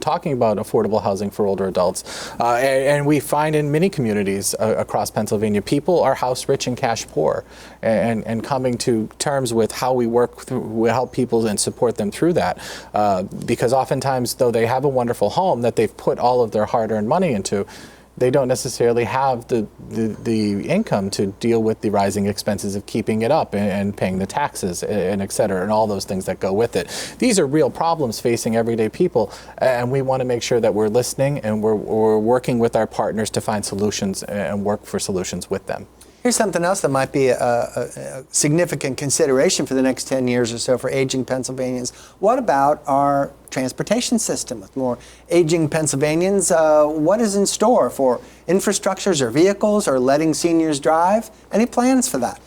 talking about affordable housing for older adults. And we find in many communities across Pennsylvania, people are house rich and cash poor, and coming to terms with how we we help people and support them through that. Because oftentimes, though they have a wonderful home that they've put all of their hard-earned money into, they don't necessarily have the income to deal with the rising expenses of keeping it up and paying the taxes and et cetera, and all those things that go with it. These are real problems facing everyday people, and we want to make sure that we're listening and we're working with our partners to find solutions and work for solutions with them.
Here's something else that might be a significant consideration for the next 10 years or so for aging Pennsylvanians. What about our transportation system with more aging Pennsylvanians? What is in store for infrastructures or vehicles or letting seniors drive? Any plans for that?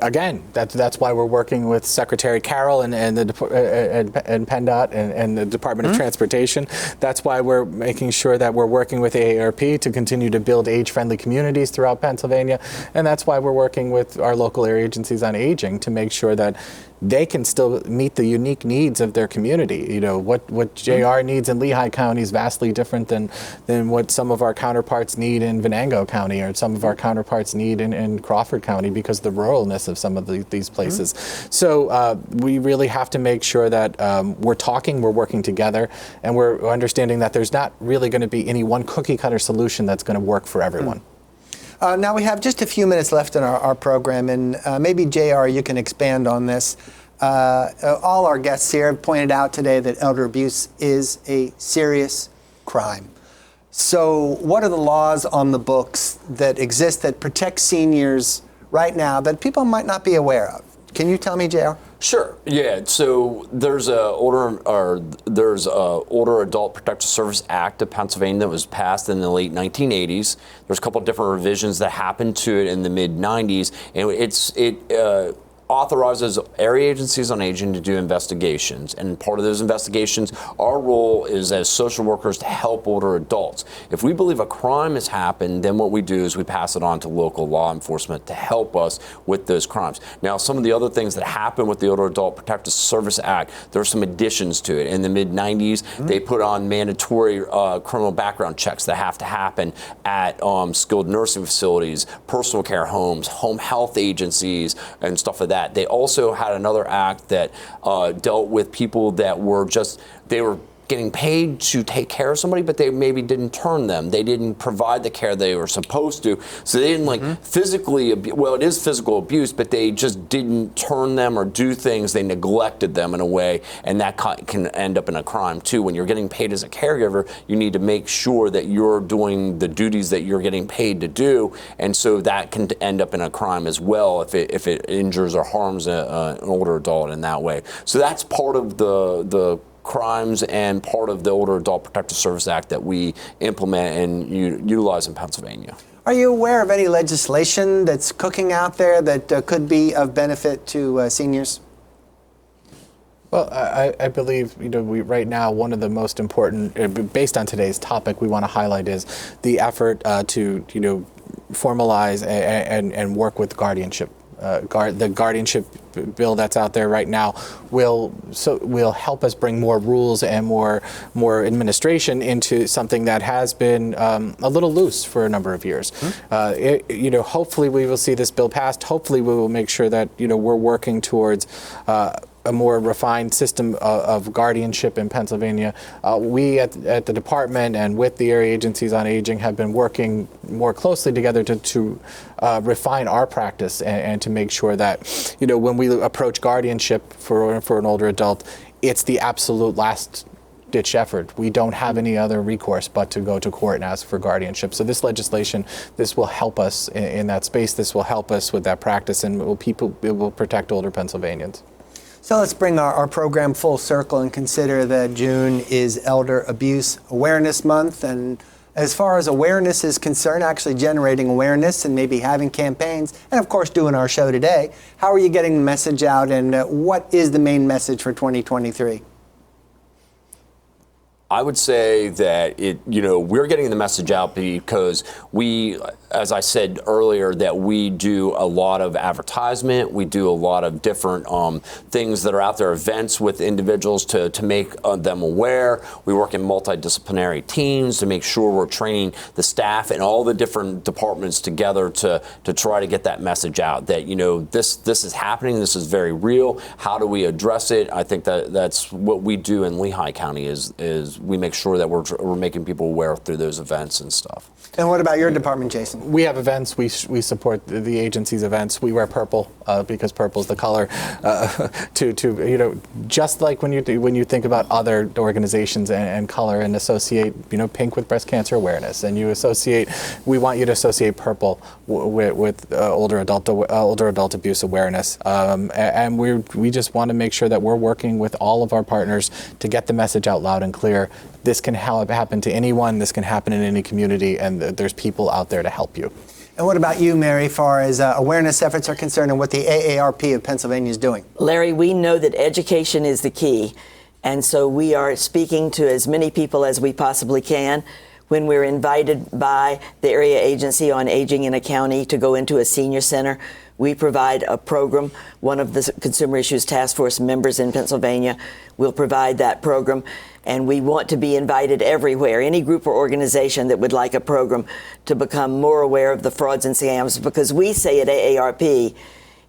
Again, that's why we're working with Secretary Carroll and PennDOT and the Department of Transportation. That's why we're making sure that we're working with AARP to continue to build age-friendly communities throughout Pennsylvania, and that's why we're working with our local area agencies on aging to make sure that they can still meet the unique needs of their community. You know, what JR needs in Lehigh County is vastly different than what some of our counterparts need in Venango County, or some of our counterparts need in Crawford County, because of the ruralness of some of these places. So we really have to make sure that we're talking, we're working together, and we're understanding that there's not really going to be any one cookie cutter solution that's going to work for everyone.
Now we have just a few minutes left in our program, and maybe JR, you can expand on this. All our guests here have pointed out today that elder abuse is a serious crime. So what are the laws on the books that exist that protect seniors right now that people might not be aware of? Can you tell me, JR?
Sure. Yeah. So there's a Older Adult Protective Service Act of Pennsylvania that was passed in the late 1980s. There's a couple of different revisions that happened to it in the mid 90s, and it authorizes area agencies on aging to do investigations. And part of those investigations, our role is as social workers to help older adults. If we believe a crime has happened, then what we do is we pass it on to local law enforcement to help us with those crimes. Now, some of the other things that happen with the Older Adult Protective Service Act, there are some additions to it. In the mid 90s, they put on mandatory criminal background checks that have to happen at skilled nursing facilities, personal care homes, home health agencies, and stuff like that. They also had another act that dealt with people that were they were getting paid to take care of somebody, but they maybe didn't turn them. They didn't provide the care they were supposed to. So they didn't physically, well, it is physical abuse, but they just didn't turn them or do things. They neglected them in a way, and that can end up in a crime too. When you're getting paid as a caregiver, you need to make sure that you're doing the duties that you're getting paid to do, and so that can end up in a crime as well if it injures or harms an older adult in that way. So that's part of the crimes and part of the Older Adult Protective Service Act that we implement and utilize in Pennsylvania.
Are you aware of any legislation that's cooking out there that could be of benefit to seniors?
Well, I believe, right now, one of the most important, based on today's topic, we want to highlight is the effort to, formalize and work with guardianship. The guardianship bill that's out there right now will help us bring more rules and more administration into something that has been a little loose for a number of years. Hopefully we will see this bill passed. Hopefully we will make sure that we're working towards a more refined system of guardianship in Pennsylvania. We at the department and with the area agencies on aging have been working more closely together to refine our practice and to make sure that when we approach guardianship for an older adult, it's the absolute last ditch effort. We don't have any other recourse but to go to court and ask for guardianship. So this legislation, this will help us in that space. This will help us with that practice, and it will protect older Pennsylvanians.
So let's bring our program full circle and consider that June is Elder Abuse Awareness Month. And as far as awareness is concerned, actually generating awareness and maybe having campaigns, and of course doing our show today, how are you getting the message out, and what is the main message for 2023?
I would say that we're getting the message out because we, as I said earlier, that we do a lot of advertisement. We do a lot of different things that are out there, events with individuals to make them aware. We work in multidisciplinary teams to make sure we're training the staff and all the different departments together to try to get that message out that, this is happening. This is very real. How do we address it? I think that's what we do in Lehigh County is we make sure that we're making people aware through those events and stuff.
And what about your department, Jason?
We have events. We support the agency's events. We wear purple because purple's the color. Just like when you think about other organizations and color and associate pink with breast cancer awareness, and we want you to associate purple with older adult abuse awareness, and we just want to make sure that we're working with all of our partners to get the message out loud and clear. This can happen to anyone. This can happen in any community, and there's people out there to help you.
And what about you, Mary, as far as awareness efforts are concerned and what the AARP of Pennsylvania is doing?
Larry, we know that education is the key, and so we are speaking to as many people as we possibly can. when we're invited by the Area Agency on Aging in a county to go into a senior center, we provide a program. One of the Consumer Issues Task Force members in Pennsylvania will provide that program. And we want to be invited everywhere, any group or organization that would like a program, to become more aware of the frauds and scams, because we say at AARP,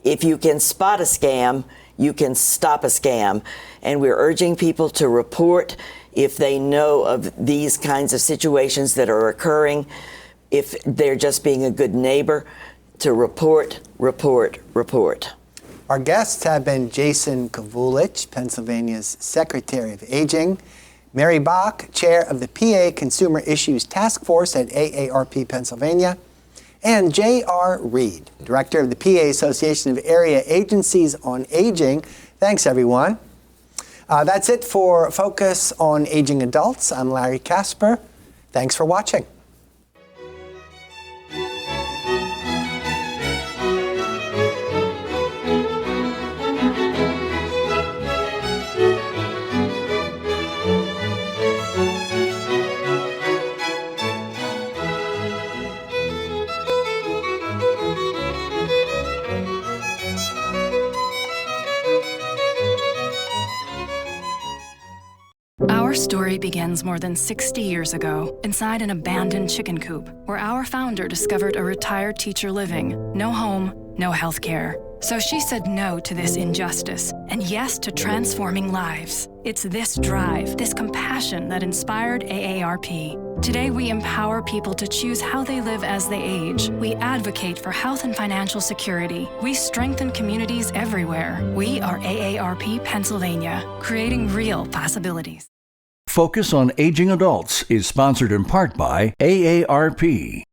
if you can spot a scam, you can stop a scam. And we're urging people to report if they know of these kinds of situations that are occurring, if they're just being a good neighbor, to report, report, report.
Our guests have been Jason Kovulich, Pennsylvania's Secretary of Aging, Mary Bach, Chair of the PA Consumer Issues Task Force at AARP Pennsylvania, and J.R. Reed, Director of the PA Association of Area Agencies on Aging. Thanks, everyone. That's it for Focus on Aging Adults. I'm Larry Casper. Thanks for watching.
Our story begins more than 60 years ago inside an abandoned chicken coop where our founder discovered a retired teacher living, no home, no health care. So she said no to this injustice and yes to transforming lives. It's this drive, this compassion that inspired AARP. Today, we empower people to choose how they live as they age. We advocate for health and financial security. We strengthen communities everywhere. We are AARP Pennsylvania, creating real possibilities.
Focus on Aging Adults is sponsored in part by AARP.